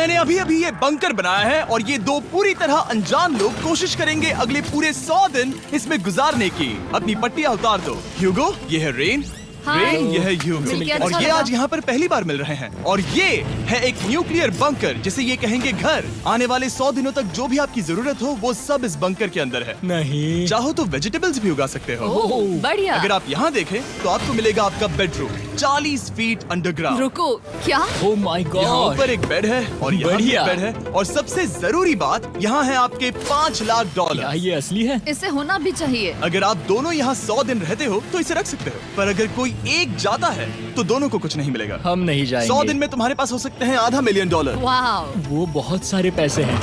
मैंने अभी अभी ये बंकर बनाया है और ये दो पूरी तरह अनजान लोग कोशिश करेंगे अगले पूरे 100 दिन इसमें गुजारने की। अपनी पट्टियां उतार दो। ह्यूगो, ये है रेन। रेन, ये है ह्यूगो। और ये आज यहाँ पर पहली बार मिल रहे हैं। और ये है एक न्यूक्लियर बंकर, जिसे ये कहेंगे घर। आने वाले 100 दिनों तक जो भी आपकी जरूरत हो वो सब इस बंकर के अंदर है। नहीं, चाहो तो वेजिटेबल्स भी उगा सकते हो। बढ़िया। अगर आप यहाँ देखें तो आपको मिलेगा आपका बेडरूम 40 फीट अंडरग्राउंड। रुको, क्या? ओह माय यहाँ गॉड। ऊपर एक बेड है और यहाँ भी बढ़िया। एक बेड है। और सबसे जरूरी बात, यहाँ है आपके $5 लाख। क्या ये असली है? इसे होना भी चाहिए। अगर आप दोनों यहाँ 100 दिन रहते हो तो इसे रख सकते हो, पर अगर कोई एक जाता है तो दोनों को कुछ नहीं मिलेगा। हम नहीं जाएंगे। 100 दिन में तुम्हारे पास हो सकते हैं $500 मिलियन। वाह, वो बहुत सारे पैसे हैं।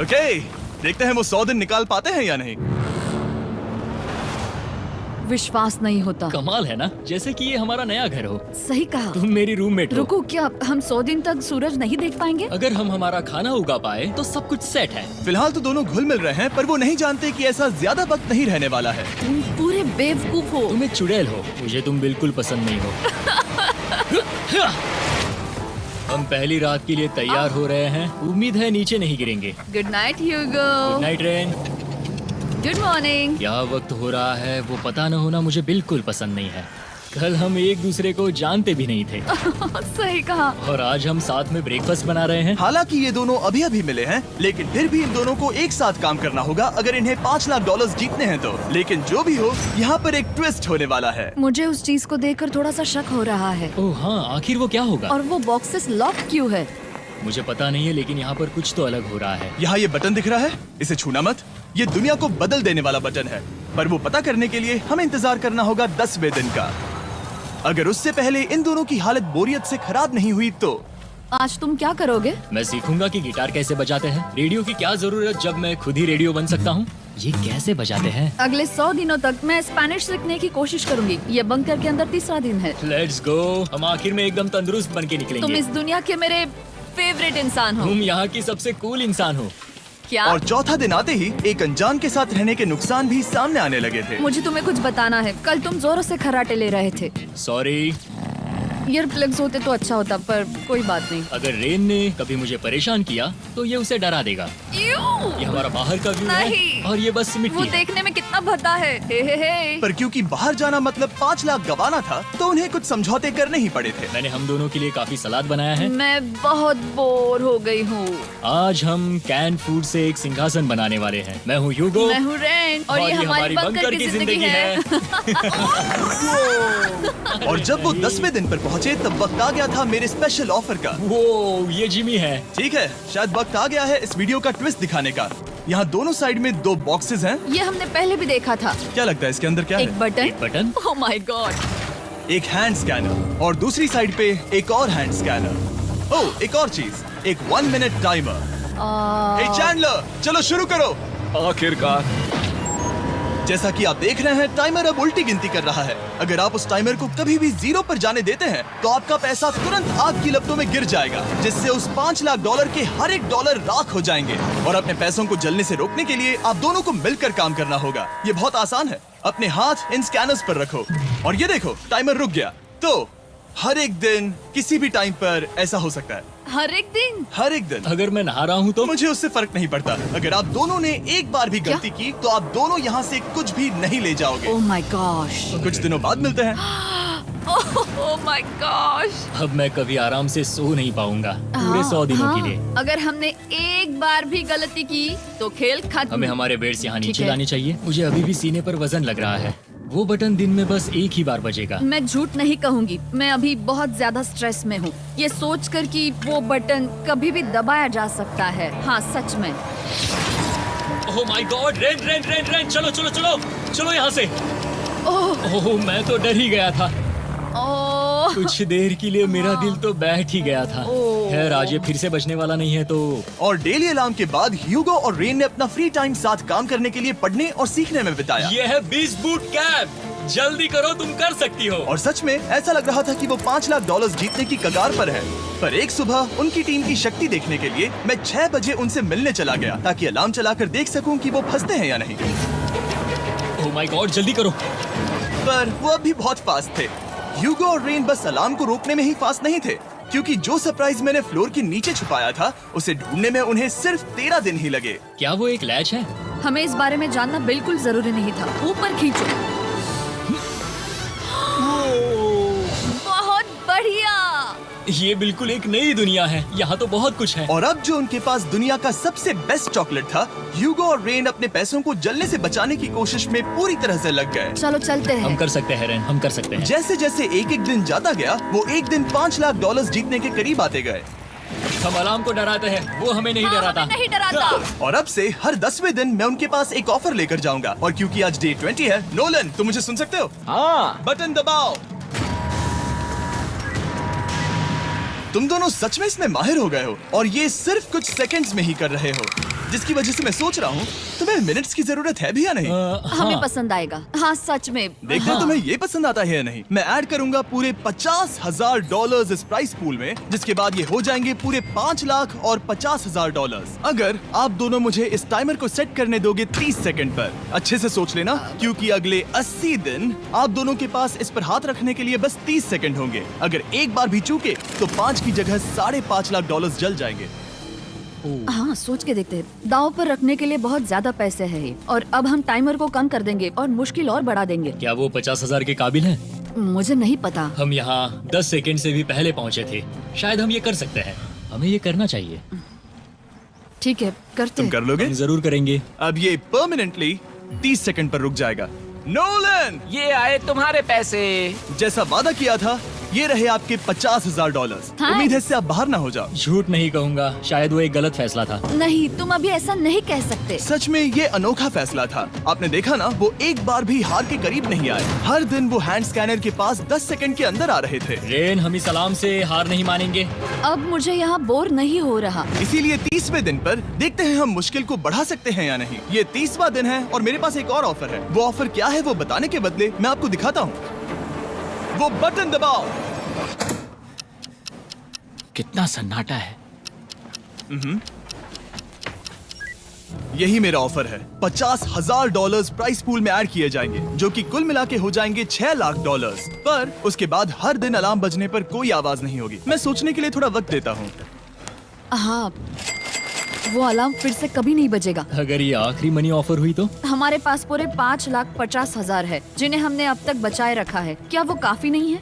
ओके, देखते हैं वो 100 दिन निकाल पाते हैं या नहीं। विश्वास नहीं होता। कमाल है ना, जैसे कि ये हमारा नया घर हो। सही कहा। तुम मेरी रूममेट हो। रुको, क्या हम 100 दिन तक सूरज नहीं देख पाएंगे? अगर हम हमारा खाना उगा पाए तो सब कुछ सेट है। फिलहाल तो दोनों घुल मिल रहे हैं, पर वो नहीं जानते कि ऐसा ज्यादा वक्त नहीं रहने वाला है। तुम पूरे बेवकूफ हो। तुम एक चुड़ैल हो, मुझे तुम बिल्कुल पसंद नहीं हो। हम पहली रात के लिए तैयार हो रहे हैं। उम्मीद है नीचे नहीं गिरेंगे। Good night Hugo. Good night Rain. Good morning. क्या वक्त हो रहा है वो पता न होना मुझे बिल्कुल पसंद नहीं है। कल हम एक दूसरे को जानते भी नहीं थे सही कहा। और आज हम साथ में ब्रेकफास्ट बना रहे हैं। हालांकि ये दोनों अभी अभी मिले हैं, लेकिन फिर भी इन दोनों को एक साथ काम करना होगा अगर इन्हें $5 लाख जीतने हैं तो। लेकिन जो भी हो, यहाँ पर एक ट्विस्ट होने वाला है। मुझे उस चीज को देखकर थोड़ा सा शक हो रहा है। ओह हाँ, आखिर वो क्या होगा? और वो बॉक्सेस लॉक क्यों है? मुझे पता नहीं है, लेकिन यहाँ पर कुछ तो अलग हो रहा है। यहाँ ये बटन दिख रहा है, इसे छूना मत। ये दुनिया को बदल देने वाला बटन है, पर वो पता करने के लिए हमें इंतजार करना होगा 10वें दिन का। अगर उससे पहले इन दोनों की हालत बोरियत से खराब नहीं हुई तो आज तुम क्या करोगे? मैं सीखूंगा कि गिटार कैसे बजाते हैं। रेडियो की क्या जरूरत जब मैं खुद ही रेडियो बन सकता हूँ। ये कैसे बजाते हैं? अगले 100 दिनों तक मैं स्पेनिश सीखने की कोशिश करूंगी। ये बंकर के अंदर तीसरा दिन है। Let's go. हम आखिर में एकदम तंदुरुस्त बन के तुम निकलेंगे। इस दुनिया के मेरे फेवरेट इंसान हो। तुम यहाँ की सबसे कूल इंसान हो। क्या? और चौथा दिन आते ही एक अनजान के साथ रहने के नुकसान भी सामने आने लगे थे। मुझे तुम्हें कुछ बताना है। कल तुम जोरों से खर्राटे ले रहे थे। सॉरी। ईयर प्लग्स होते तो अच्छा होता, पर कोई बात नहीं। अगर रेन ने कभी मुझे परेशान किया तो ये उसे डरा देगा। ये हमारा बाहर का व्यू है नहीं। और ये बस वो मिट्टी है। देखने में कितना भद्दा है। हे। पर क्योंकि बाहर जाना मतलब 5 लाख गंवाना था, तो उन्हें कुछ समझौते करने ही पड़े थे। मैंने हम दोनों के लिए काफी सलाद बनाया है। मैं बहुत बोर हो गई हूँ। आज हम कैन फूड से एक सिंहासन बनाने वाले हैं। मैं हूँ ह्यूगो मैं हूँ रेन और ये हमारी बंकर की जिंदगी है। और जब वो 10वें दिन पर पहुँचे तब वक्त आ गया था मेरे स्पेशल ऑफर का। वो ये जिमी है। ठीक है, शायद वक्त आ गया है इस वीडियो का ट्विस्ट दिखाने का। यहाँ दोनों साइड में 2 बॉक्सेस हैं। ये हमने पहले भी देखा था। क्या लगता है इसके अंदर क्या एक है? Button. Button. Oh my God. एक हैंड स्कैनर और दूसरी साइड पे एक और हैंड स्कैनर। ओह, एक और चीज, एक 1 मिनट टाइमर। हे चैंडलर, चलो शुरू करो। आखिरकार। जैसा कि आप देख रहे हैं, टाइमर अब उल्टी गिनती कर रहा है। अगर आप उस टाइमर को कभी भी 0 पर जाने देते हैं तो आपका पैसा तुरंत आग की लपटों में गिर जाएगा, जिससे उस $5 लाख के हर एक डॉलर राख हो जाएंगे। और अपने पैसों को जलने से रोकने के लिए आप दोनों को मिलकर काम करना होगा। ये बहुत आसान है। अपने हाथ इन स्कैनर्स पर रखो और ये देखो, टाइमर रुक गया। तो हर एक दिन किसी भी टाइम पर ऐसा हो सकता है। हर एक दिन? हर एक दिन। अगर मैं नहा रहा हूँ तो मुझे उससे फर्क नहीं पड़ता। अगर आप दोनों ने एक बार भी गलती की तो आप दोनों यहाँ से कुछ भी नहीं ले जाओगे। Oh my gosh. कुछ दिनों बाद मिलते हैं। Oh my gosh. अब मैं कभी आराम से सो नहीं पाऊंगा पूरे 100 दिनों के लिए। अगर हमने एक बार भी गलती की तो खेल खत्म। हमें हमारे बेड्स यहाँ ठीक नीचे है। लाने चाहिए। मुझे अभी भी सीने पर वजन लग रहा है। वो बटन दिन में बस एक ही बार बजेगा। मैं झूठ नहीं कहूंगी, मैं अभी बहुत ज्यादा स्ट्रेस में हूँ, ये सोचकर कि वो बटन कभी भी दबाया जा सकता है। हाँ सच में। ओह my God, rain rain rain rain, चलो चलो चलो चलो यहाँ से। ओह मैं तो डर ही गया था। ओह कुछ देर के लिए मेरा दिल तो बैठ ही गया था। खैर आज ये फिर से बचने वाला नहीं है तो। और डेली अलार्म के बाद ह्यूगो और रेन ने अपना फ्री टाइम साथ काम करने के लिए पढ़ने और सीखने में बिताया। ये है 20 बूट कैप। जल्दी करो, तुम कर सकती हो। और सच में ऐसा लग रहा था कि वो $5 लाख जीतने की कगार पर है। पर एक सुबह उनकी टीम की शक्ति देखने के लिए मैं 6 बजे उनसे मिलने चला गया, ताकि अलार्म चलाकर देख सकूं कि वो फंसते हैं या नहीं। ओह माय गॉड, जल्दी करो। पर वो अब भी बहुत फास्ट थे। ह्यूगो और रेन बस अलार्म को रोकने में ही फास्ट नहीं थे, क्योंकि जो सरप्राइज मैंने फ्लोर के नीचे छुपाया था उसे ढूंढने में उन्हें सिर्फ 13 दिन ही लगे। क्या वो एक लैच है? हमें इस बारे में जानना बिल्कुल जरूरी नहीं था। ऊपर खींचो। बहुत बढ़िया। ये बिल्कुल एक नई दुनिया है। यहाँ तो बहुत कुछ है। और अब जो उनके पास दुनिया का सबसे बेस्ट चॉकलेट था, ह्यूगो और रेन अपने पैसों को जलने से बचाने की कोशिश में पूरी तरह से लग गए। चलो चलते हम हैं। कर सकते हैं रेन, हम कर सकते हैं। जैसे जैसे एक एक दिन जाता गया, वो एक दिन $5 लाख जीतने के करीब आते गए। हम अलार्म को डराते हैं, वो हमें नहीं हाँ, डराता। हमें नहीं डराता। और अब से हर 10वें दिन मैं उनके पास एक ऑफर लेकर जाऊंगा। और क्योंकि आज डे 20 है, नोलन तुम मुझे सुन सकते हो? हाँ। बटन दबाओ। तुम दोनों सच में इसमें माहिर हो गए हो और ये सिर्फ कुछ सेकंड्स में ही कर रहे हो, जिसकी वजह से मैं सोच रहा हूँ तुम्हें मिनट्स की जरूरत है भी या नहीं। हमें हाँ। पसंद आएगा। हाँ सच में। देखते हैं तुम्हें ये पसंद आता है या नहीं। मैं ऐड करूंगा पूरे $50,000 इस प्राइस पूल में, जिसके बाद ये हो जाएंगे पूरे $5 लाख और $50,000 अगर आप दोनों मुझे इस टाइमर को सेट करने दोगे 30 सेकंड पर। अच्छे से सोच लेना, क्योंकि अगले 80 दिन आप दोनों के पास इस पर हाथ रखने के लिए बस 30 सेकंड होंगे। अगर एक बार भी चूके तो 5 की जगह $5.5 लाख जल जाएंगे। हाँ सोच के देखते हैं। दांव पर रखने के लिए बहुत ज्यादा पैसे हैं ये। और अब हम टाइमर को कम कर देंगे और मुश्किल और बढ़ा देंगे। क्या वो 50,000 के काबिल है? मुझे नहीं पता। हम यहाँ 10 सेकंड से भी पहले पहुँचे थे। शायद हम ये कर सकते हैं। हमें ये करना चाहिए। ठीक है करते तुम हैं। कर लोगे? हम जरूर करेंगे। अब ये परमानेंटली 30 सेकंड पर रुक जाएगा। नोलन, ये आए तुम्हारे पैसे। जैसा वादा किया था, ये रहे आपके $50,000। हाँ। उम्मीद है इससे आप बाहर ना हो जाओ। झूठ नहीं कहूँगा, शायद वो एक गलत फैसला था। नहीं तुम अभी ऐसा नहीं कह सकते। सच में ये अनोखा फैसला था। आपने देखा ना, वो एक बार भी हार के करीब नहीं आए। हर दिन वो हैंड स्कैनर के पास 10 सेकंड के अंदर आ रहे थे। रेन, हम इस अलार्म से हार नहीं मानेंगे। अब मुझे यहाँ बोर नहीं हो रहा। इसीलिए 30वें दिन पर देखते हैं हम मुश्किल को बढ़ा सकते हैं या नहीं। ये 30वां दिन है और मेरे पास एक और ऑफर है। वो ऑफर क्या है वो बताने के बदले मैं आपको दिखाता हूँ। वो बटन दबाओ। कितना सन्नाटा है। यही मेरा ऑफर है। $50,000 प्राइस पूल में ऐड किए जाएंगे, जो कि कुल मिला के हो जाएंगे $6 लाख। पर उसके बाद हर दिन अलार्म बजने पर कोई आवाज नहीं होगी। मैं सोचने के लिए थोड़ा वक्त देता हूँ। हाँ वो अलार्म फिर से कभी नहीं बजेगा। अगर ये आखिरी मनी ऑफर हुई तो? हमारे पास पूरे $5,50,000 है, जिन्हें हमने अब तक बचाए रखा है। क्या वो काफी नहीं है?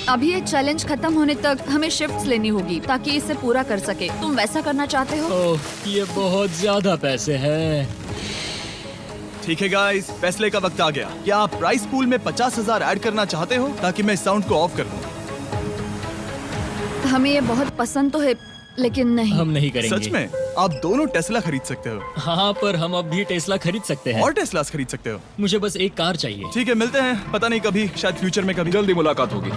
अभी ये चैलेंज खत्म होने तक हमें शिफ्ट्स लेनी होगी ताकि इसे पूरा कर सके। तुम वैसा करना चाहते हो? ओह, ये बहुत ज्यादा पैसे हैं। ठीक है गाइस, फैसले का वक्त आ गया। क्या आप प्राइस पूल में 50,000 ऐड करना चाहते हो ताकि मैं साउंड को ऑफ कर दूं? हमें ये बहुत पसंद तो है, लेकिन नहीं। हम नहीं करेंगे। सच में? आप दोनों टेस्ला खरीद सकते हो हाँ, पर हम अब भी टेस्ला खरीद सकते हैं। और टेस्लास खरीद सकते हो। मुझे बस एक कार चाहिए। ठीक है, मिलते हैं। पता नहीं कभी, शायद फ्यूचर में कभी। जल्दी मुलाकात होगी।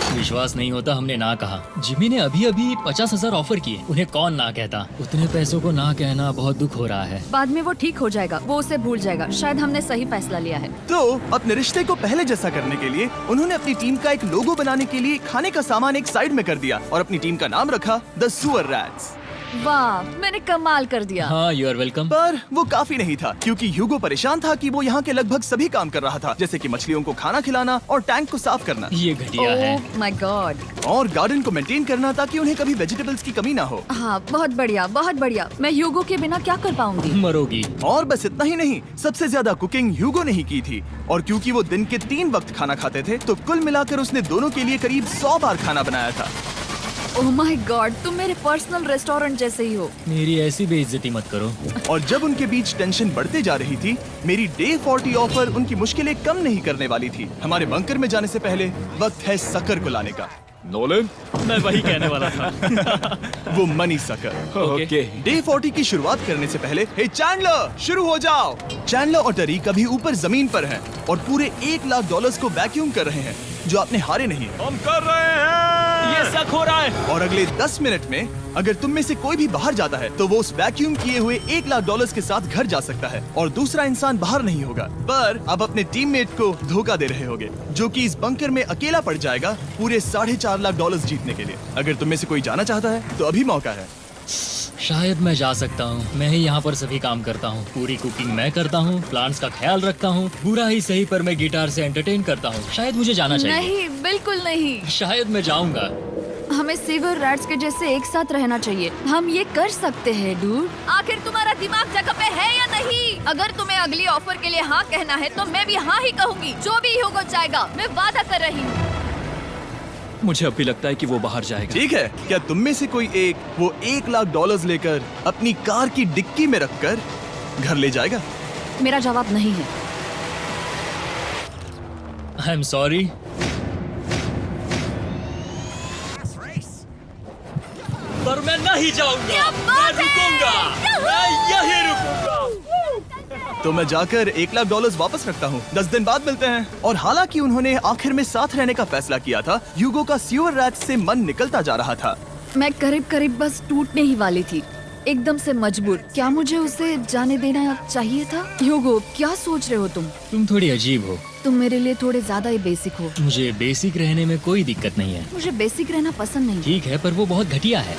विश्वास नहीं होता हमने ना कहा। जिमी ने अभी अभी 50,000 ऑफर किए। उन्हें कौन ना कहता। उतने पैसों को ना कहना बहुत दुख हो रहा है। बाद में वो ठीक हो जाएगा, वो उसे भूल जाएगा। शायद हमने सही फैसला लिया है। तो अपने रिश्ते को पहले जैसा करने के लिए उन्होंने अपनी टीम का एक लोगो बनाने के लिए खाने का सामान एक साइड में कर दिया और अपनी टीम का नाम रखा द सुअर रैट्स। वाह, मैंने कमाल कर दिया। हाँ, यू आर वेलकम। पर वो काफी नहीं था, क्योंकि ह्यूगो परेशान था कि वो यहाँ के लगभग सभी काम कर रहा था, जैसे कि मछलियों को खाना खिलाना और टैंक को साफ करना ये घटिया है। ओह माय गॉड। और गार्डन को मेंटेन करना ताकि उन्हें कभी वेजिटेबल्स की कमी ना हो। हाँ बहुत बढ़िया, बहुत बढ़िया। मैं ह्यूगो के बिना क्या कर पाऊंगी? मरोगी। और बस इतना ही नहीं, सबसे ज्यादा कुकिंग ह्यूगो ने ही की थी। और क्योंकि वो दिन के 3 वक्त खाना खाते थे, तो कुल मिलाकर उसने दोनों के लिए करीब 100 बार खाना बनाया था। ओह माय गॉड, तुम मेरे पर्सनल रेस्टोरेंट जैसे ही हो। मेरी ऐसी बेइज्जती मत करो। और जब उनके बीच टेंशन बढ़ते जा रही थी, मेरी डे 40 ऑफर उनकी मुश्किलें कम नहीं करने वाली थी। हमारे बंकर में जाने से पहले वक्त है सकर को लाने का। नोलन। मैं वही कहने वाला था। वो मनी सकर। ओके। डे 40 की शुरुआत करने से पहले, हे चैंडलर, शुरू हो जाओ। चैंडलर और टरीक अभी ऊपर जमीन पर हैं और पूरे $1 लाख को वैक्यूम कर रहे हैं, जो आपने हारे नहीं। हम कर रहे हैं। ये शक हो रहा है। और अगले 10 मिनट में अगर तुम में से कोई भी बाहर जाता है, तो वो उस वैक्यूम किए हुए $1 लाख के साथ घर जा सकता है और दूसरा इंसान बाहर नहीं होगा। पर अब अपने टीममेट को धोखा दे रहे होगे, जो कि इस बंकर में अकेला पड़ जाएगा पूरे $4.5 लाख जीतने के लिए। अगर तुम में से कोई जाना चाहता है तो अभी मौका है। शायद मैं जा सकता हूँ। मैं ही यहाँ पर सभी काम करता हूँ। पूरी कुकिंग मैं करता हूँ, प्लांट्स का ख्याल रखता हूँ। बुरा ही सही पर मैं गिटार से एंटरटेन करता हूँ। शायद मुझे जाना चाहिए। नहीं, बिल्कुल नहीं। शायद मैं जाऊँगा। हमें सीवर रैट्स के जैसे एक साथ रहना चाहिए। हम ये कर सकते हैं डूड। आखिर तुम्हारा दिमाग जगह पे है या नहीं? अगर तुम्हें अगली ऑफर के लिए हाँ कहना है तो मैं भी हाँ ही कहूँगी। जो भी होगा जाएगा, मैं वादा कर रही हूँ। मुझे अभी लगता है कि वो बाहर जाएगा। ठीक है, क्या तुम में से कोई एक वो $1,00,000 लेकर अपनी कार की डिक्की में रखकर घर ले जाएगा? मेरा जवाब नहीं है। I am sorry. पर मैं नहीं जाऊंगा। क्या मैं बात है? रुकूंगा। मैं यही रुकूंगा। तो मैं जाकर $1,00,000 वापस रखता हूँ। 10 दिन बाद मिलते हैं। और हालांकि उन्होंने आखिर में साथ रहने का फैसला किया था, ह्यूगो का सीवर रैट्स से मन निकलता जा रहा था। मैं करीब करीब बस टूटने ही वाली थी, एकदम से मजबूर। क्या मुझे उसे जाने देना चाहिए था? ह्यूगो, क्या सोच रहे हो तुम? तुम थोड़ी अजीब हो। तुम मेरे लिए थोड़े ज्यादा ही बेसिक हो। मुझे बेसिक रहने में कोई दिक्कत नहीं है। मुझे बेसिक रहना पसंद नहीं। ठीक है, पर वो बहुत घटिया है।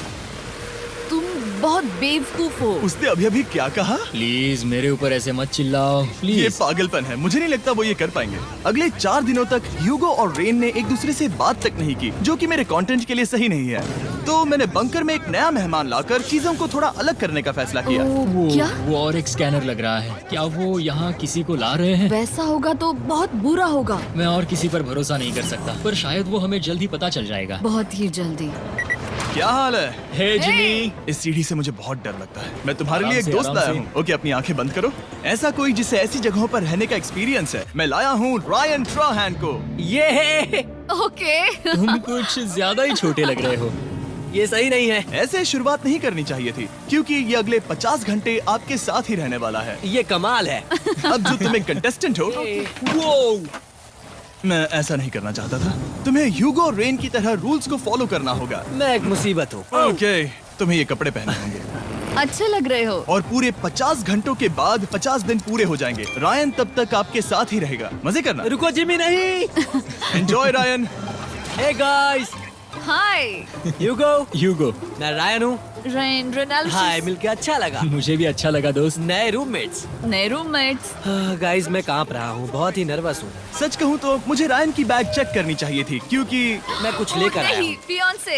तुम बहुत बेवकूफ हो। उसने अभी अभी क्या कहा? प्लीज मेरे ऊपर ऐसे मत चिल्लाओ, ये प्लीज। पागलपन है। मुझे नहीं लगता वो ये कर पाएंगे। अगले 4 दिनों तक ह्यूगो और रेन ने एक दूसरे से बात तक नहीं की, जो कि मेरे कंटेंट के लिए सही नहीं है। तो मैंने बंकर में एक नया मेहमान लाकर चीजों को थोड़ा अलग करने का फैसला किया। ओ, क्या? वो और एक स्कैनर लग रहा है। क्या वो यहाँ किसी को ला रहे हैं? वैसा होगा तो बहुत बुरा होगा। मैं और किसी पर भरोसा नहीं कर सकता, पर शायद वो हमें जल्द ही पता चल जाएगा। बहुत ही जल्दी। क्या हाल है? हे जिमी। इस सीढ़ी से मुझे बहुत डर लगता है। मैं तुम्हारे लिए एक आराम से, दोस्त आराम लाया से। हूँ। ओके, अपनी आंखें बंद करो। ऐसा कोई जिसे ऐसी जगहों पर रहने का एक्सपीरियंस है। मैं लाया हूँ रायन ट्राहैन को। ये ओके। तुम कुछ ज्यादा ही छोटे लग रहे हो। ये सही नहीं है। ऐसे शुरुआत नहीं करनी चाहिए थी, क्योंकि ये अगले 50 घंटे आपके साथ ही रहने वाला है। ये कमाल है। अब जो तुम एक कंटेस्टेंट हो, वो मैं ऐसा नहीं करना चाहता था। तुम्हें ह्यूगो और रेन की तरह रूल्स को फॉलो करना होगा। मैं एक मुसीबत हूँ। ओके, तुम्हें ये कपड़े पहने होंगे। अच्छे लग रहे हो। और पूरे 50 घंटों के बाद 50 दिन पूरे हो जाएंगे। रायन तब तक आपके साथ ही रहेगा। मजे करना। रुको जिमी, नहीं। Enjoy Ryan. हे गाइस, हाय ह्यूगो। मैं रायन हूँ। Rain Reynold. हाय, मिलके अच्छा लगा। मुझे भी अच्छा लगा दोस्त। नए रूममेट्स। नए रूममेट्स। गाइस, मैं कांप रहा हूँ, बहुत ही नर्वस हूँ। सच कहूँ तो मुझे रायन की बैग चेक करनी चाहिए थी, क्योंकि मैं कुछ लेकर आया नहीं, हूँ। फियांसे।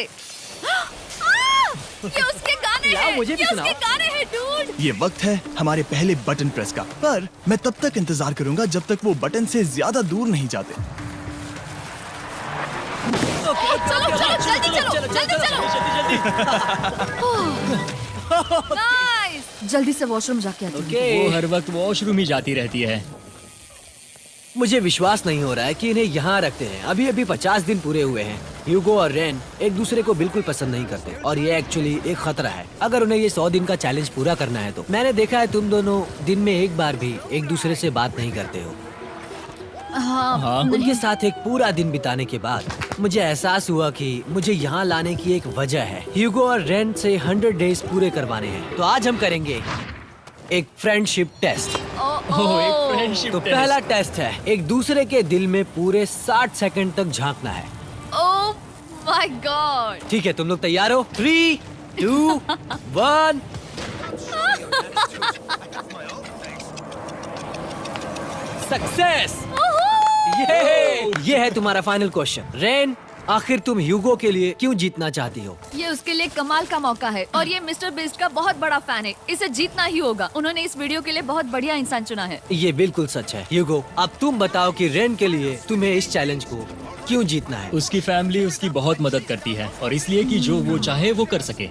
ये उसके गाने लाओ, हैं। मुझे भी ये सुनाओ। उसके गाने हैं डूड। ये वक्त है हमारे पहले बटन प्रेस का। पर मैं तब तक इंतजार करूंगा जब तक वो बटन से ज्यादा दूर नहीं जाते। चलो जल्दी नाइस। जल्दी से वॉशरूम जाके आती हूँ। ओके। वो हर वक्त वॉशरूम ही जाती रहती है। मुझे विश्वास नहीं हो रहा है कि इन्हें यहाँ रखते हैं। अभी अभी 50 दिन पूरे हुए हैं। ह्यूगो और रेन एक दूसरे को बिल्कुल पसंद नहीं करते और ये एक्चुअली एक खतरा है अगर उन्हें ये 100 दिन का चैलेंज पूरा करना है तो। मैंने देखा है तुम दोनों दिन में एक बार भी एक दूसरे से बात नहीं करते हो। हाँ, उनके साथ एक पूरा दिन बिताने के बाद मुझे एहसास हुआ कि मुझे यहाँ लाने की एक वजह है। ह्यूगो और रेन से 100 डेज पूरे करवाने हैं। तो आज हम करेंगे एक फ्रेंडशिप टेस्ट। ओह, एक फ्रेंडशिप तो टेस्ट। पहला टेस्ट है, एक दूसरे के दिल में पूरे 60 सेकंड तक झांकना है। ओह माय गॉड। ठीक है, तुम लोग तैयार हो? 3, 2, 1। सक्सेस। ये है तुम्हारा फाइनल क्वेश्चन। रेन, आखिर तुम ह्यूगो के लिए क्यों जीतना चाहती हो? ये उसके लिए कमाल का मौका है और ये मिस्टर बीस्ट का बहुत बड़ा फैन है। इसे जीतना ही होगा। उन्होंने इस वीडियो के लिए बहुत बढ़िया इंसान चुना है। ये बिल्कुल सच है। ह्यूगो, अब तुम बताओ कि रेन के लिए तुम्हें इस चैलेंज को क्यों जीतना है? उसकी फैमिली उसकी बहुत मदद करती है और इसलिए कि जो वो चाहे वो कर सके।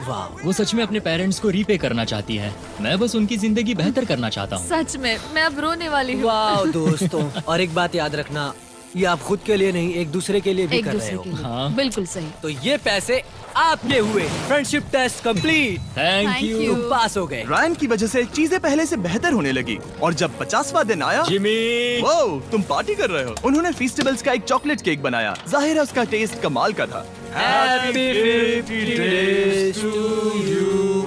वाह, वो सच में अपने पेरेंट्स को रीपे करना चाहती है। मैं बस उनकी जिंदगी बेहतर करना चाहता हूँ। सच में मैं अब रोने वाली हूँ। वाह दोस्तों, और एक बात याद रखना, ये आप खुद के लिए नहीं, एक दूसरे के लिए भी एक कर रहे दूसरे हो। के लिए। हाँ। बिल्कुल सही। तो ये पैसे आपके हुए। Friendship test complete. Thank Thank you you। तुम पास हो गए। रायन की वजह से चीजें पहले से बेहतर होने लगी और जब 50वां दिन आया, जिमी। वो तुम पार्टी कर रहे हो। उन्होंने फीस्टेबल्स का एक चॉकलेट केक बनाया। जाहिर है उसका टेस्ट कमाल का था। Happy 50 days to you।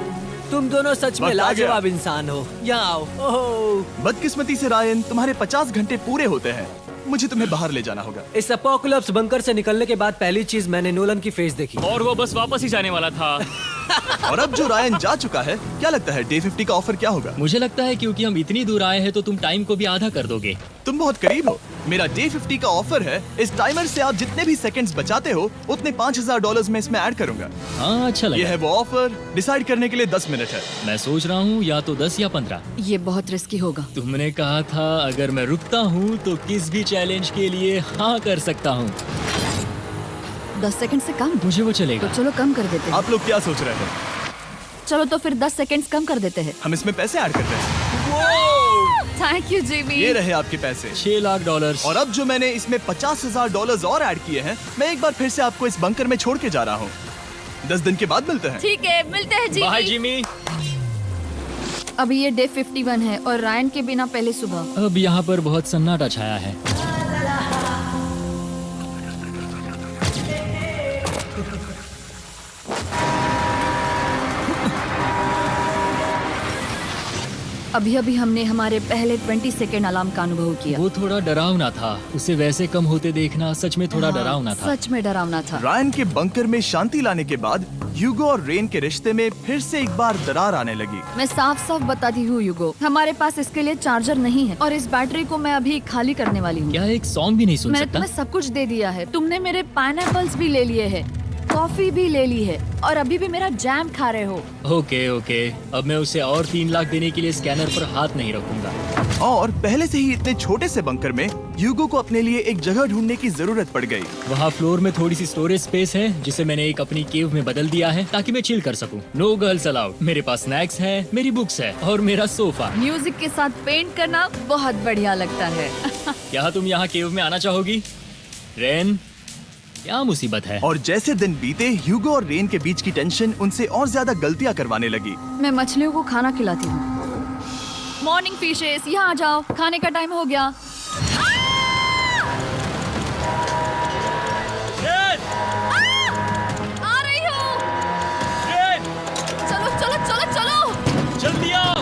तुम दोनों सच में वक्त आ गया। लाजवाब इंसान हो। यहाँ आओ। ओह, बदकिस्मती से रायन, तुम्हारे 50 घंटे पूरे होते हैं। मुझे तुम्हें बाहर ले जाना होगा। इस अपोकलिप्स बंकर से निकलने के बाद पहली चीज मैंने नोलन की फेस देखी। और वो बस वापस ही जाने वाला था। और अब जो रायन जा चुका है, क्या लगता है डे 50 का ऑफर क्या होगा? मुझे लगता है क्योंकि हम इतनी दूर आए हैं तो तुम टाइम को भी आधा कर दोगे। तुम बहुत करीब हो। मेरा डे 50 का ऑफर है, इस टाइमर से आप जितने भी सेकंड्स बचाते हो उतने $5000 में इसमें ऐड करूंगा। हाँ अच्छा ये लगा। है वो ऑफर। डिसाइड करने के लिए 10 मिनट है। मैं सोच रहा हूँ या तो 10 या 15। ये बहुत रिस्की होगा। तुमने कहा था अगर मैं रुकता हूँ तो किस भी चैलेंज के लिए हाँ कर सकता हूँ। 10 सेकंड से कम? मुझे वो तो चलेगा। चलो कम कर देते हैं। आप लोग क्या सोच रहे हैं? चलो तो फिर 10 सेकंड्स कम कर देते हैं। हम इसमें पैसे ऐड करते हैं। Thank you Jimmy. ये रहे आपके पैसे। $6 लाख। और अब जो मैंने इसमें $50,000 और ऐड किए हैं, मैं एक बार फिर से आपको इस बंकर में छोड़ के जा रहा हूँ। 10 दिन के बाद मिलते हैं। ठीक है, मिलते हैं बाय जिमी। जिमी। अभी ये डे 51 है और रायन के बिना पहले सुबह। अब यहाँ पर बहुत सन्नाटा छाया है। अभी अभी हमने हमारे पहले 20 सेकेंड अलार्म का अनुभव किया। वो थोड़ा डरावना था। उसे वैसे कम होते देखना सच में थोड़ा डरावना था। सच में डरावना था। रायन के बंकर में शांति लाने के बाद ह्यूगो और रेन के रिश्ते में फिर से एक बार दरार आने लगी। मैं साफ साफ बताती हूँ युगो, हमारे पास इसके लिए चार्जर नहीं है और इस बैटरी को मैं अभी खाली करने वाली हूँ। क्या एक सॉन्ग भी नहीं सुन मैंने सकता? तुम्हें सब कुछ दे दिया है। तुमने मेरे पाइनएप्पल्स भी ले लिए हैं, कॉफी भी ले ली है और अभी भी मेरा जैम खा रहे हो। ओके ओके, अब मैं उसे और 3 लाख देने के लिए स्कैनर पर हाथ नहीं रखूंगा। और पहले से ही इतने छोटे से बंकर में ह्यूगो को अपने लिए एक जगह ढूंढने की जरूरत पड़ गई। वहाँ फ्लोर में थोड़ी सी स्टोरेज स्पेस है जिसे मैंने एक अपनी केव में बदल दिया है ताकि मैं चिल कर सकूं। No girls allowed. मेरे पास स्नैक्स है, मेरी बुक्स है और मेरा सोफा। म्यूजिक के साथ पेंट करना बहुत बढ़िया लगता है। क्या तुम यहाँ केव में आना चाहोगी? रेन, क्या मुसीबत है? और जैसे दिन बीते, ह्यूगो और रेन के बीच की टेंशन उनसे और ज्यादा गलतियां करवाने लगी। मैं मछलियों को खाना खिलाती हूँ। मॉर्निंग फिशेस, यहाँ आ जाओ, खाने का टाइम हो गया। आ रही हूँ। चलो चलो चलो चलो। जल्दी आओ।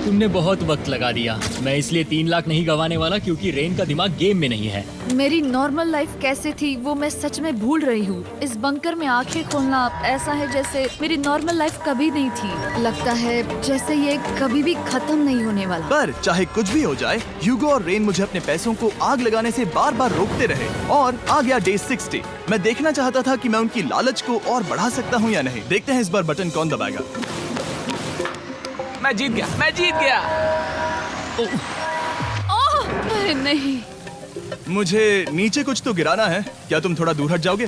तुमने बहुत वक्त लगा दिया। मैं इसलिए 3 लाख नहीं गंवाने वाला क्योंकि रेन का दिमाग गेम में नहीं है। मेरी नॉर्मल लाइफ कैसे थी वो मैं सच में भूल रही हूँ। इस बंकर में आंखें खोलना ऐसा है जैसे मेरी नॉर्मल लाइफ कभी नहीं थी। लगता है जैसे ये कभी भी खत्म नहीं होने वाला। पर चाहे कुछ भी हो जाए, ह्यूगो और रेन मुझे अपने पैसों को आग लगाने से बार बार रोकते रहे। और आ गया डे 60। मैं देखना चाहता था कि मैं उनकी लालच को और बढ़ा सकता हूँ या नहीं। देखते हैं इस बार बटन कौन दबाएगा। मैं जीत गया, मैं जीत गया। ओह अरे नहीं। मुझे नीचे कुछ तो गिराना है। क्या तुम थोड़ा दूर हट जाओगे?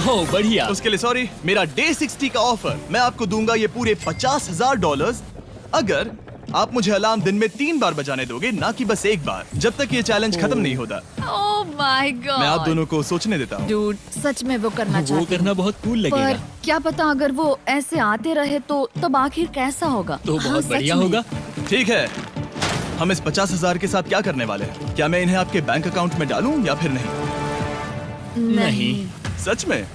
ओह बढ़िया। उसके लिए सॉरी। मेरा डे 60 का ऑफर, मैं आपको दूंगा ये पूरे $50,000 अगर आप मुझे अलार्म दिन में 3 बार बजाने दोगे, ना कि बस एक बार, जब तक ये चैलेंज खत्म नहीं होता। ओह माय गॉड। मैं आप दोनों को सोचने देता हूँ। डूड, सच में वो करना वो चाहती करना हूँ। बहुत कूल लगेगा। पर क्या पता अगर वो ऐसे आते रहे तो तब आखिर कैसा होगा? तो हाँ, बहुत सच बढ़िया में। होगा। ठीक है, हम इस 50,000 के साथ क्या करने वाले हैं? क्या मैं इन्हें आपके बैंक अकाउंट में डालूं या फिर नहीं? नहीं। सच में?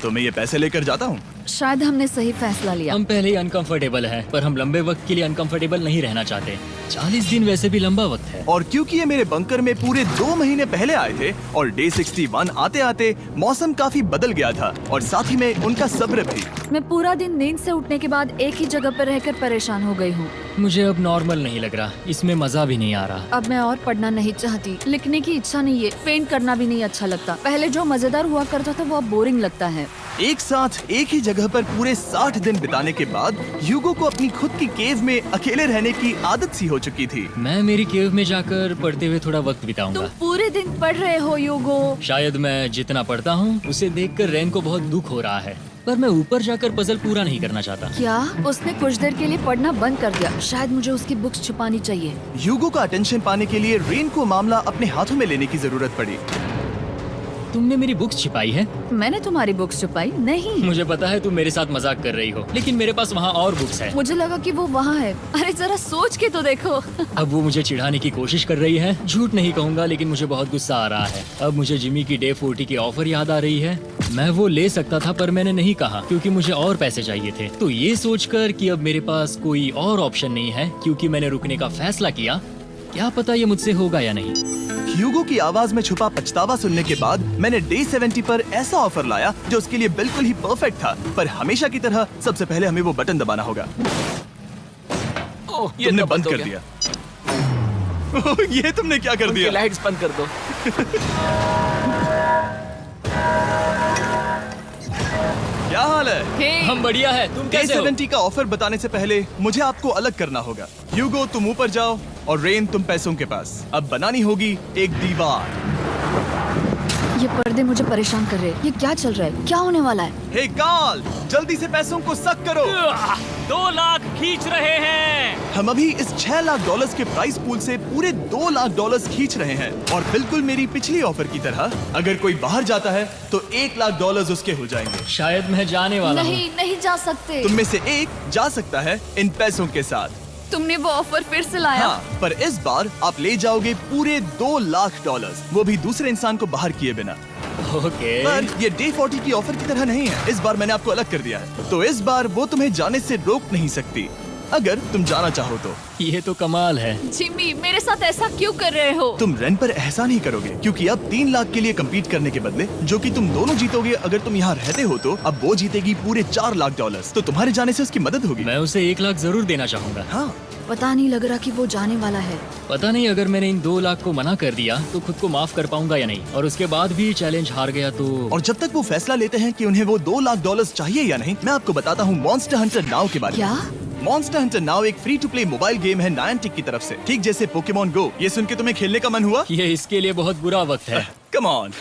तो मैं ये पैसे लेकर जाता हूँ। शायद हमने सही फैसला लिया। हम पहले ही अनकंफर्टेबल हैं, पर हम लंबे वक्त के लिए अनकंफर्टेबल नहीं रहना चाहते। 40 दिन वैसे भी लंबा वक्त है। और क्योंकि ये मेरे बंकर में पूरे 2 महीने पहले आए थे और डे 61 आते आते मौसम काफी बदल गया था और साथ ही में उनका सब्र भी। मैं पूरा दिन नींद से उठने के बाद एक ही जगह पर रहकर परेशान हो गई हूँ। मुझे अब नॉर्मल नहीं लग रहा, इसमें मजा भी नहीं आ रहा। अब मैं और पढ़ना नहीं चाहती, लिखने की इच्छा नहीं है, पेंट करना भी नहीं अच्छा लगता। पहले जो मजेदार हुआ करता था वो अब बोरिंग लगता है। एक साथ एक ही जगह पर पूरे 60 दिन बिताने के बाद ह्यूगो को अपनी खुद की केव में अकेले रहने की आदत सी हो चुकी थी। मैं मेरी केव में जाकर पढ़ते हुए थोड़ा वक्त तुम बिताऊंगा। पूरे दिन पढ़ रहे हो युगो। शायद मैं जितना पढ़ता हूँ उसे देखकर रेन को बहुत दुख हो रहा है, पर मैं ऊपर जाकर पजल पूरा नहीं करना चाहता। क्या उसने कुछ देर के लिए पढ़ना बंद कर दिया? शायद मुझे उसकी बुक्स छुपानी चाहिए। ह्यूगो का अटेंशन पाने के लिए रेन को मामला अपने हाथों में लेने की जरूरत पड़ी। तुमने मेरी बुक्स छिपाई है? मैंने तुम्हारी बुक्स छुपाई नहीं। मुझे पता है तुम मेरे साथ मजाक कर रही हो, लेकिन मेरे पास वहाँ और बुक्स है। मुझे लगा कि वो वहाँ है। अरे जरा सोच के तो देखो। अब वो मुझे चिढ़ाने की कोशिश कर रही है। झूठ नहीं कहूंगा, लेकिन मुझे बहुत गुस्सा आ रहा है। अब मुझे जिमी की डे 40 की ऑफर याद आ रही है। मैं वो ले सकता था पर मैंने नहीं कहा क्योंकि मुझे और पैसे चाहिए थे। तो ये सोचकर कि अब मेरे पास कोई और ऑप्शन नहीं है क्योंकि मैंने रुकने का फैसला किया, क्या पता ये मुझसे होगा या नहीं। ह्यूगो की आवाज में छुपा पछतावा सुनने के बाद मैंने डे 70 पर ऐसा ऑफर लाया जो उसके लिए बिल्कुल ही परफेक्ट था। पर हमेशा की तरह सबसे पहले हमें वो बटन दबाना होगा। ओह, ये तुमने तो बंद हो कर गया। दिया। ओह, ये तुमने क्या कर उनकी दिया? लाइट्स बंद कर दो। क्या हाल है? हे, हम बढ़िया है, तुम डे कैसे हो? 70 का ऑफर बताने से पहले मुझे आपको अलग करना होगा। ह्यूगो तुम ऊपर जाओ और रेन तुम पैसों के पास। अब बनानी होगी एक दीवार। ये पर्दे मुझे परेशान कर रहे हैं। ये क्या चल रहा है? क्या होने वाला है? हे कार्ल, जल्दी से पैसों को सक करो। 2 लाख खींच रहे हैं। हम अभी इस $6 लाख के प्राइस पूल से पूरे $2 लाख खींच रहे हैं और बिल्कुल मेरी पिछली ऑफर की तरह अगर कोई बाहर जाता है तो $1 लाख उसके हो जाएंगे। शायद मैं जाने वाला हूँ। नहीं, नहीं जा सकते। तुम में से एक जा सकता है इन पैसों के साथ। तुमने वो ऑफर फिर से लाया? हाँ, पर इस बार आप ले जाओगे पूरे $2 लाख, वो भी दूसरे इंसान को बाहर किए बिना। ओके। पर ये डे 40 की ऑफर की तरह नहीं है। इस बार मैंने आपको अलग कर दिया है, तो इस बार वो तुम्हें जाने से रोक नहीं सकती अगर तुम जाना चाहो तो। ये तो कमाल है। जिमी, मेरे साथ ऐसा क्यों कर रहे हो? तुम रेन पर एहसान ही करोगे क्योंकि अब 3 लाख के लिए कम्पीट करने के बदले जो कि तुम दोनों जीतोगे अगर तुम यहाँ रहते हो तो अब वो जीतेगी पूरे $4 लाख। तो तुम्हारे जाने से उसकी मदद होगी। मैं उसे 1 लाख जरूर देना चाहूंगा। हाँ, पता नहीं लग रहा कि वो जाने वाला है। पता नहीं अगर मैंने इन 2 लाख को मना कर दिया तो खुद को माफ कर पाऊंगा या नहीं, और उसके बाद भी चैलेंज हार गया तो। और जब तक वो फैसला लेते हैं कि उन्हें वो $2 लाख चाहिए या नहीं, मैं आपको बताता हूँ मॉन्स्टर हंटर नाउ के बारे में। क्या? मॉन्स्टर हंटर नाउ एक free to play mobile game है नायंटिक की तरफ से, ठीक जैसे पोकेमॉन गो। ये सुन के तुम्हें खेलने का मन हुआ? ये इसके लिए बहुत बुरा वक्त है। Come on.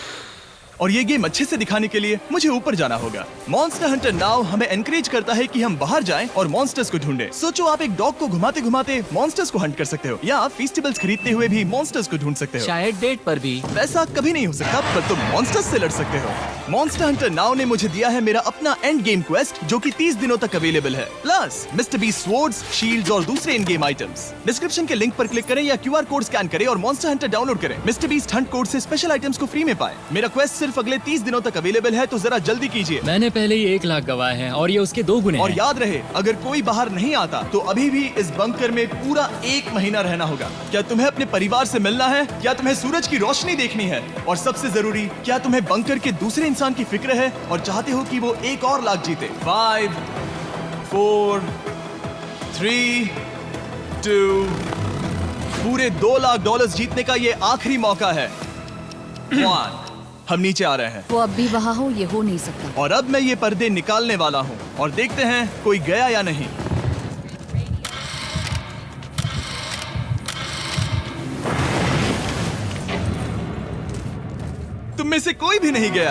और ये गेम अच्छे से दिखाने के लिए मुझे ऊपर जाना होगा। मॉन्स्टर हंटर नाउ हमें एनकरेज करता है कि हम बाहर जाएं और मॉन्स्टर्स को ढूंढें। सोचो आप एक डॉग को घुमाते घुमाते मॉन्स्टर्स को हंट कर सकते हो, या आप फेस्टिवल्स खरीदते हुए भी मॉन्स्टर्स को ढूंढ सकते हो। शायद डेट पर भी। वैसा कभी नहीं हो सकता, पर तुम मॉन्स्टर्स से लड़ सकते हो। मॉन्स्टर हंटर नाउ ने मुझे दिया है मेरा अपना एंड गेम क्वेस्ट जो कि 30 दिनों तक अवेलेबल है, plus mister beast swords, shields और दूसरे इन गेम आइटम्स। डिस्क्रिप्शन के लिंक पर क्लिक करें या QR कोड स्कैन करें और मॉन्स्टर हंटर डाउनलोड करें। मिस्टर बीस्ट हंट कोड से स्पेशल आइटम्स को फ्री में पाएं। मेरा क्वेस्ट सिर्फ अगले 30 दिनों तक अवेलेबल है, तो जरा जल्दी कीजिए। मैंने पहले ही 1 लाख गवाए हैं और ये उसके 2 गुने और हैं। याद रहे, अगर कोई बाहर नहीं आता तो अभी भी इस बंकर में पूरा 1 महीना रहना होगा। क्या तुम्हें अपने परिवार से मिलना है? क्या तुम्हें सूरज की रोशनी देखनी है? और सबसे जरूरी, क्या तुम्हें बंकर के दूसरे इंसान की फिक्र है और चाहते हो कि वो $1 और लाख जीते? 5, 4, 3, 2, पूरे $2 लाख जीतने का ये आखिरी मौका है। 1, हम नीचे आ रहे हैं वो अब भी वहाँ हो, ये हो नहीं सकता। और अब मैं ये पर्दे निकालने वाला हूँ और देखते हैं कोई गया या नहीं। तुम में से कोई भी नहीं गया।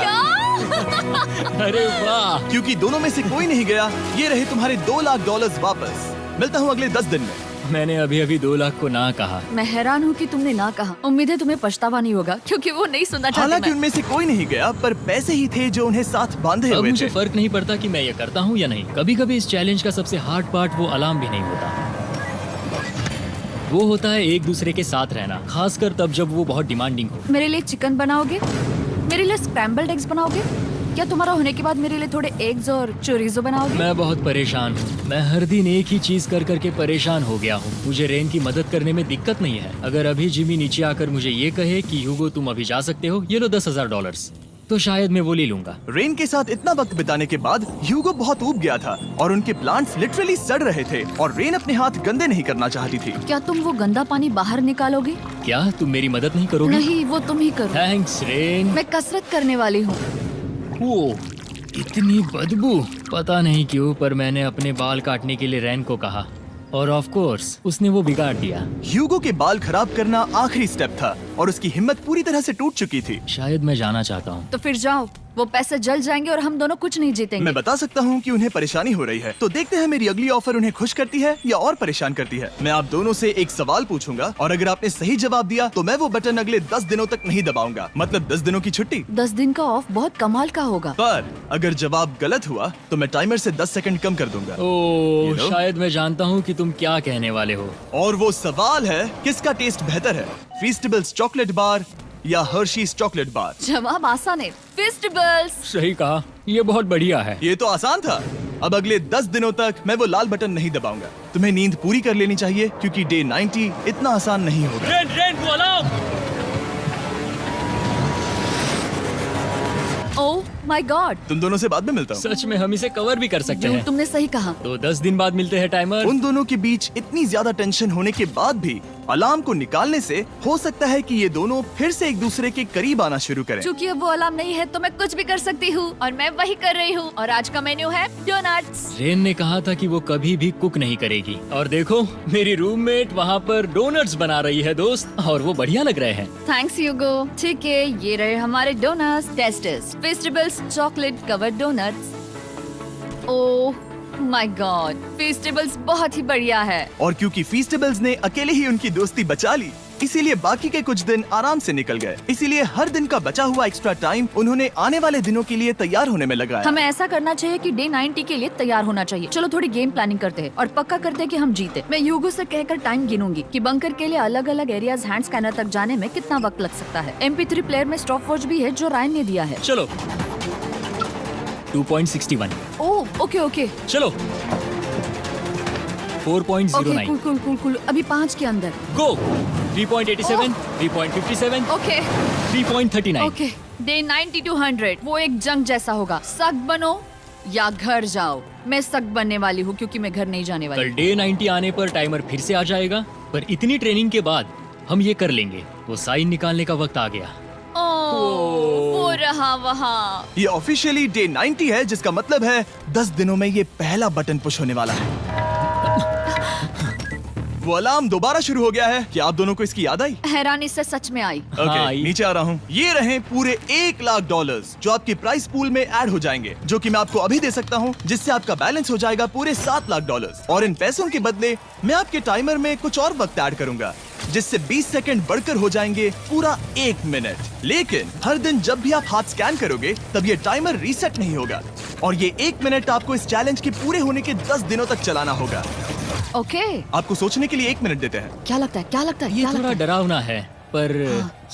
अरे वाह। क्योंकि दोनों में से कोई नहीं गया, ये रहे तुम्हारे $2 लाख वापस। मिलता हूँ अगले 10 दिन में। मैंने अभी अभी 2 लाख को ना कहा। मैं हैरान हूँ कि तुमने ना कहा। उम्मीद है तुम्हें पछतावा नहीं होगा क्योंकि वो नहीं सुनना चाहते। हालांकि मैं। उनमें से कोई नहीं गया, पर पैसे ही थे जो उन्हें साथ बांधे अब हुए मुझे थे। फर्क नहीं पड़ता कि मैं ये करता हूँ या नहीं। कभी कभी इस चैलेंज का सबसे हार्ड पार्ट वो अलार्म भी नहीं होता, वो होता है एक दूसरे के साथ रहना, खासकर तब जब वो बहुत डिमांडिंग हो। मेरे लिए चिकन बनाओगे? मेरे लिए स्क्रैम्बल्ड एग्स बनाओगे? क्या तुम्हारा होने के बाद मेरे लिए थोड़े एग्स और चोरिजो बनाओगे? मैं बहुत परेशान हूँ। मैं हर दिन एक ही चीज कर करके परेशान हो गया हूँ। मुझे रेन की मदद करने में दिक्कत नहीं है। अगर अभी जिमी नीचे आकर मुझे ये कहे कि ह्यूगो तुम अभी जा सकते हो, ये लो $10,000, तो शायद मैं वो ले लूंगा। रेन के साथ इतना वक्त बिताने के बाद ह्यूगो बहुत ऊब गया था और उनके प्लांट्स लिटरली सड़ रहे थे और रेन अपने हाथ गंदे नहीं करना चाहती थी। क्या तुम वो गंदा पानी बाहर निकालोगे? क्या तुम मेरी मदद नहीं करोगी? नहीं, वो तुम ही करो। Thanks rain. मैं कसरत करने वाली हूँ। वो इतनी बदबू। पता नहीं क्यों, पर मैंने अपने बाल काटने के लिए रेन को कहा और ऑफ कोर्स उसने वो बिगाड़ दिया। ह्यूगो के बाल खराब करना आखिरी स्टेप था और उसकी हिम्मत पूरी तरह से टूट चुकी थी। शायद मैं जाना चाहता हूँ। तो फिर जाओ, वो पैसे जल जाएंगे और हम दोनों कुछ नहीं जीतेंगे। मैं बता सकता हूँ कि उन्हें परेशानी हो रही है, तो देखते हैं मेरी अगली ऑफर उन्हें खुश करती है या और परेशान करती है। मैं आप दोनों से एक सवाल पूछूंगा और अगर आपने सही जवाब दिया तो मैं वो बटन अगले 10 दिनों तक नहीं दबाऊंगा, मतलब 10 दिनों की छुट्टी। 10 दिन का ऑफ बहुत कमाल का होगा। पर अगर जवाब गलत हुआ तो मैं टाइमर से 10 सेकंड कम कर दूंगा। ओह, You know? शायद मैं जानता हूँ कि तुम क्या कहने वाले हो। और वो सवाल है, किसका टेस्ट बेहतर है, फेस्टिवल्स चॉकलेट बार या हर्शीज चॉकलेट बार? जवाब आसान है, फेस्टिवल्स। सही कहा, ये बहुत बढ़िया है। ये तो आसान था। अब अगले 10 दिनों तक मैं वो लाल बटन नहीं दबाऊंगा। तुम्हें नींद पूरी कर लेनी चाहिए क्योंकि डे 90 इतना आसान नहीं होगा। रेन रेन वो अलार्म। ओह माय गॉड, तुम दोनों से बाद में मिलता हूँ। सच में हम इसे कवर भी कर सकते ड्यूड हैं। तुमने सही कहा। तो 10 दिन बाद मिलते हैं टाइमर। उन दोनों के बीच इतनी ज्यादा टेंशन होने के बाद भी अलार्म को निकालने से हो सकता है कि ये दोनों फिर से एक दूसरे के करीब आना शुरू करें। क्योंकि अब वो अलार्म नहीं है तो मैं कुछ भी कर सकती हूँ और मैं वही कर रही हूँ। और आज का मेन्यू है डोनट्स। रेन ने कहा था कि वो कभी भी कुक नहीं करेगी और देखो मेरी रूममेट वहाँ पर डोनट्स बना रही है दोस्त, और वो बढ़िया लग रहे हैं। Thanks Hugo. ठीक है, ये रहे हमारे donuts. Testers festivals chocolate covered donuts. Oh my god, festivals बहुत ही बढ़िया है। और क्योंकि फीस्टेबल्स ने अकेले ही उनकी दोस्ती बचा ली, इसीलिए बाकी के कुछ दिन आराम से निकल गए। इसीलिए हर दिन का बचा हुआ एक्स्ट्रा टाइम उन्होंने आने वाले दिनों के लिए तैयार होने में लगाया। हमें ऐसा करना चाहिए कि डे 90 के लिए तैयार होना चाहिए। चलो थोड़ी गेम प्लानिंग करते हैं और पक्का करते हैं कि हम जीते। मैं यूगो से कहकर टाइम गिनूंगी कि बंकर के लिए अलग अलग एरियाज हैंड स्कैनर तक जाने में कितना वक्त लग सकता है। MP3 प्लेयर में स्टॉप वॉच भी है जो रायन ने दिया है। चलो 2.61। ओह ओके ओके चलो 4.09। Okay cool cool cool cool. अभी 5 के अंदर। गो 3.87, 3.57, ओके 3.39। ओके। डे 90 to 100 वो एक जंग जैसा होगा। सख्त बनो या घर जाओ। मैं सख्त बनने वाली हूँ क्योंकि मैं घर नहीं जाने वाली। कल डे 90 आने पर टाइमर फिर से आ जाएगा, पर इतनी ट्रेनिंग के बाद हम ये कर लेंगे। वो साइन निकालने का वक्त आ गया। वो रहा वहाँ। ये ऑफिशियली डे 90 है, जिसका मतलब है 10 दिनों में ये पहला बटन पुश होने वाला है। वो अलार्म दोबारा शुरू हो गया है। क्या आप दोनों को इसकी याद आई? हैरानी से सच में आई। ओके, नीचे आ रहा हूँ। ये रहे पूरे $1 लाख जो आपके प्राइस पूल में ऐड हो जाएंगे, जो कि मैं आपको अभी दे सकता हूँ, जिससे आपका बैलेंस हो जाएगा पूरे $7 लाख। और इन पैसों के बदले मैं आपके टाइमर में कुछ और वक्त ऐड करूंगा, जिससे 20 सेकंड बढ़कर हो जाएंगे पूरा 1 मिनट। लेकिन हर दिन जब भी आप हाथ स्कैन करोगे तब ये टाइमर रीसेट नहीं होगा, और ये 1 मिनट आपको इस चैलेंज के पूरे होने के 10 दिनों तक चलाना होगा। ओके आपको सोचने के लिए 1 मिनट देते हैं। क्या लगता है क्या लगता है ये क्या थोड़ा लगता है? डरावना है, पर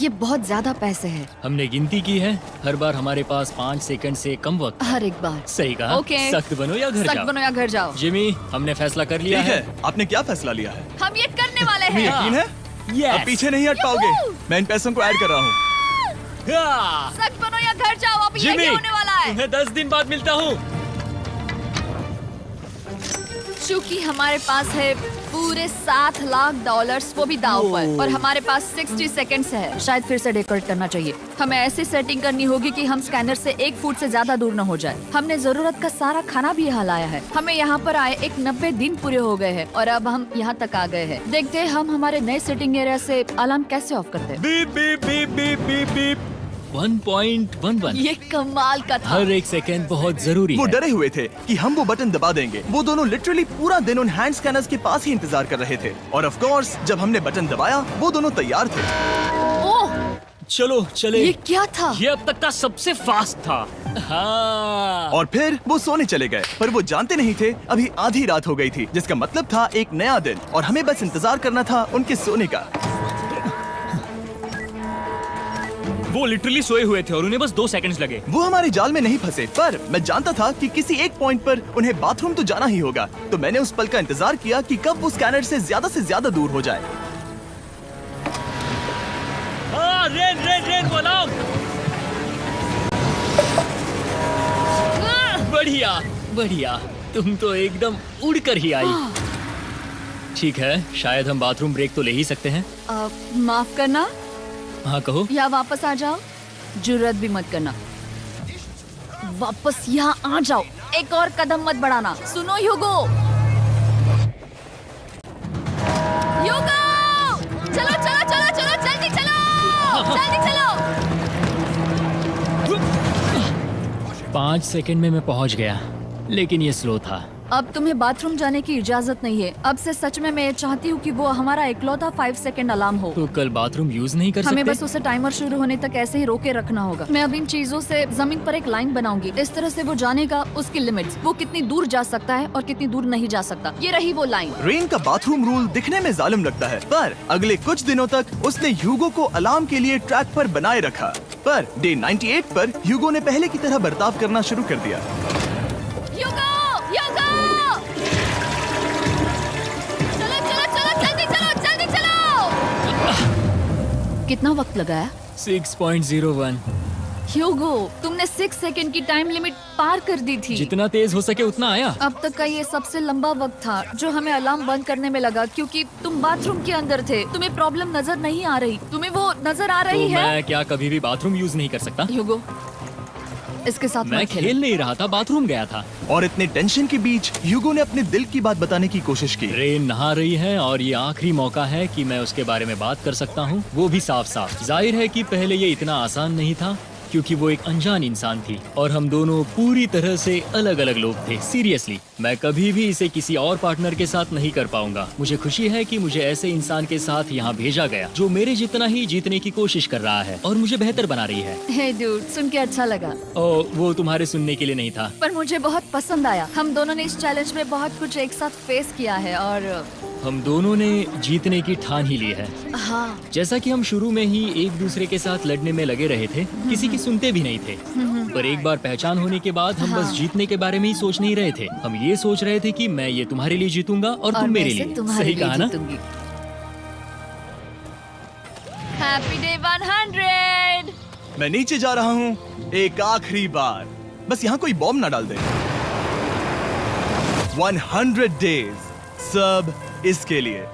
ये बहुत ज्यादा पैसे हैं। हमने गिनती की है, हर बार हमारे पास 5 सेकंड से कम वक्त। हर एक बार। सही कहा। ओके। सख्त बनो या घर सख्त जाओ। बनो या घर जाओ। जिमी, हमने फैसला कर लिया ठीक है। है, आपने क्या फैसला लिया है? हम ये करने वाले तुम्हें हैं। यकीन है? Yes. अब पीछे नहीं हट पाओगे। मैं इन पैसों को ऐड कर रहा हूँ। हाँ। सख्त बनो या घर जाओ। अब जिमी, ये होने वाला है। तुम्हें 10 दिन बाद मिलता हूँ। चूंकि हमारे पास है पूरे $7 लाख, वो भी दाव पर, और हमारे पास 60 सेकंड्स है। शायद फिर से डेकोरेट करना चाहिए। हमें ऐसी सेटिंग करनी होगी कि हम स्कैनर से 1 फुट से ज्यादा दूर न हो जाए। हमने जरूरत का सारा खाना भी यहाँ लाया है। हमें यहाँ पर आए 90 दिन पूरे हो गए हैं और अब हम यहाँ तक आ गए हैं। देखते हैं हम हमारे नए सेटिंग एरिया से अलार्म कैसे ऑफ करते हैं। Beep beep beep beep beep beep. 1.11। ये कमाल का था। हर एक सेकंड बहुत जरूरी वो है। डरे हुए थे कि हम वो बटन दबा देंगे। वो दोनों लिटरली पूरा दिन उन हैंड स्कैनर्स के पास ही इंतजार कर रहे थे, और ऑफ कोर्स जब हमने बटन दबाया वो दोनों तैयार थे। ओह चलो चले। ये क्या था? ये अब तक का सबसे फास्ट था। हाँ। और फिर वो सोने चले गए, पर वो जानते नहीं थे अभी आधी रात हो गई थी, जिसका मतलब था एक नया दिन, और हमें बस इंतजार करना था उनके सोने का। वो लिटरली सोए हुए थे और उन्हें बस 2 सेकंड्स लगे। वो हमारे जाल में नहीं फंसे, पर मैं जानता था कि किसी एक पॉइंट पर उन्हें बाथरूम तो जाना ही होगा, तो मैंने उस पल का इंतजार किया कि कब वो स्कैनर से ज्यादा दूर हो जाए। हाँ, रेन रेन रेन वो अलार्म। बढ़िया बढ़िया, तुम तो एकदम उड़कर ही आई। ठीक है, शायद हम बाथरूम ब्रेक तो ले ही सकते हैं। माफ करना हाँ कहो। या वापस आ जाओ। जुर्रत भी मत करना। वापस यहाँ आ जाओ। एक और कदम मत बढ़ाना। सुनो ह्यूगो। ह्यूगो! चलो चलो चलो चलो जल्दी चलो जल्दी चलो। 5 सेकंड में मैं पहुंच गया, लेकिन ये स्लो था। अब तुम्हें बाथरूम जाने की इजाजत नहीं है। अब से सच में मैं चाहती हूँ कि वो हमारा इकलौता 5 सेकंड अलार्म हो। तो कल बाथरूम यूज नहीं कर सकते? हमें बस उसे टाइमर शुरू होने तक ऐसे ही रोके रखना होगा। मैं अब इन चीजों से जमीन पर एक लाइन बनाऊंगी। इस तरह से वो जानेगा उसकी लिमिट्स, वो कितनी दूर जा सकता है और कितनी दूर नहीं जा सकता। ये रही वो लाइन। रेन का बाथरूम रूल दिखने में जालिम लगता है, पर अगले कुछ दिनों तक उसने ह्यूगो को अलार्म के लिए ट्रैक पर बनाए रखा। पर डे 98 पर ह्यूगो ने पहले की तरह बर्ताव करना शुरू कर दिया। ह्यूगो! ह्यूगो! कितना वक्त लगाया? 6.01। ह्यूगो, तुमने 6 सेकंड की टाइम लिमिट पार कर दी थी। जितना तेज हो सके उतना आया। अब तक का ये सबसे लंबा वक्त था जो हमें अलार्म बंद करने में लगा, क्योंकि तुम बाथरूम के अंदर थे। तुम्हें प्रॉब्लम नजर नहीं आ रही। तुम्हें वो नजर आ तो रही है? मैं क्या कभी भी बाथरूम यूज नहीं कर सकता? ह्यूगो, इसके साथ मैं मत खेलो। खेल नहीं रहा था, बाथरूम गया था। और इतने टेंशन के बीच ह्यूगो ने अपने दिल की बात बताने की कोशिश की। रेन नहा रही है और ये आखिरी मौका है कि मैं उसके बारे में बात कर सकता हूँ, वो भी साफ साफ। जाहिर है कि पहले ये इतना आसान नहीं था क्योंकि वो एक अनजान इंसान थी और हम दोनों पूरी तरह से अलग अलग लोग थे। सीरियसली, मैं कभी भी इसे किसी और पार्टनर के साथ नहीं कर पाऊंगा। मुझे खुशी है कि मुझे ऐसे इंसान के साथ यहाँ भेजा गया जो मेरे जितना ही जीतने की कोशिश कर रहा है और मुझे बेहतर बना रही है। हे डूड, सुन के अच्छा लगा, वो तुम्हारे सुनने के लिए नहीं था। पर मुझे बहुत पसंद आया। हम दोनों ने इस चैलेंज में बहुत कुछ एक साथ फेस किया है और हम दोनों ने जीतने की ठान ही ली है। हाँ, जैसा कि हम शुरू में ही एक दूसरे के साथ लड़ने में लगे रहे थे, किसी की सुनते भी नहीं थे। पर एक बार पहचान होने के बाद हम बस जीतने के बारे में ही सोच नहीं रहे थे। हम ये सोच रहे थे कि मैं ये तुम्हारे लिए जीतूंगा और तुम मेरे मैं लिए। इसे तुम्हारे सही लिए कहा ना? जीतूंगी। Happy day 100। मैं नीचे जा रहा हूँ एक आखिरी बार, बस यहाँ कोई बॉम्ब ना डाल दे। 100 डेज, सब इसके लिए।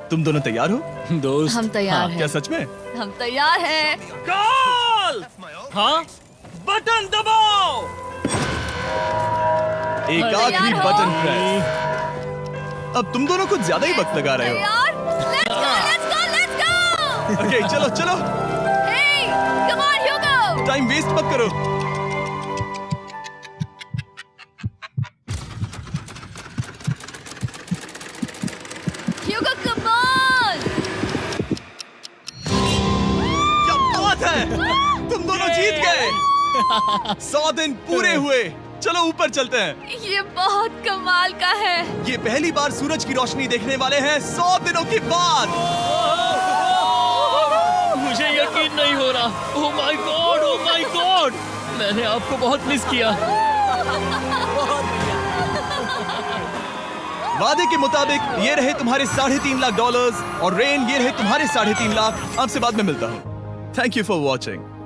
तुम दोनों तैयार हो? दोस्त, हम तैयार हाँ, हैं। क्या सच में? हम तैयार हैं। कॉल। हाँ, बटन दबाओ। एक अरे आखिरी यार हो। Button press. अब तुम दोनों कुछ ज्यादा ही वक्त लगा रहे हो। तैयार? Let's go, let's go, let's go! Okay, चलो चलो, Hey, come on, Hugo! Time waste मत करो। Hugo, come on! क्या बात है, तुम दोनों जीत गए। 100 दिन पूरे हुए। चलो ऊपर चलते हैं। ये बहुत कमाल का है। ये पहली बार सूरज की रोशनी देखने वाले हैं 100 दिनों के बाद। मुझे यकीन नहीं हो रहा। ओह my God, oh my God, मैंने आपको बहुत मिस किया। वादे के मुताबिक ये रहे तुम्हारे $3.5 लाख और रेन ये रहे तुम्हारे 3.5 लाख। आपसे बाद में मिलता हूँ। Thank you for watching.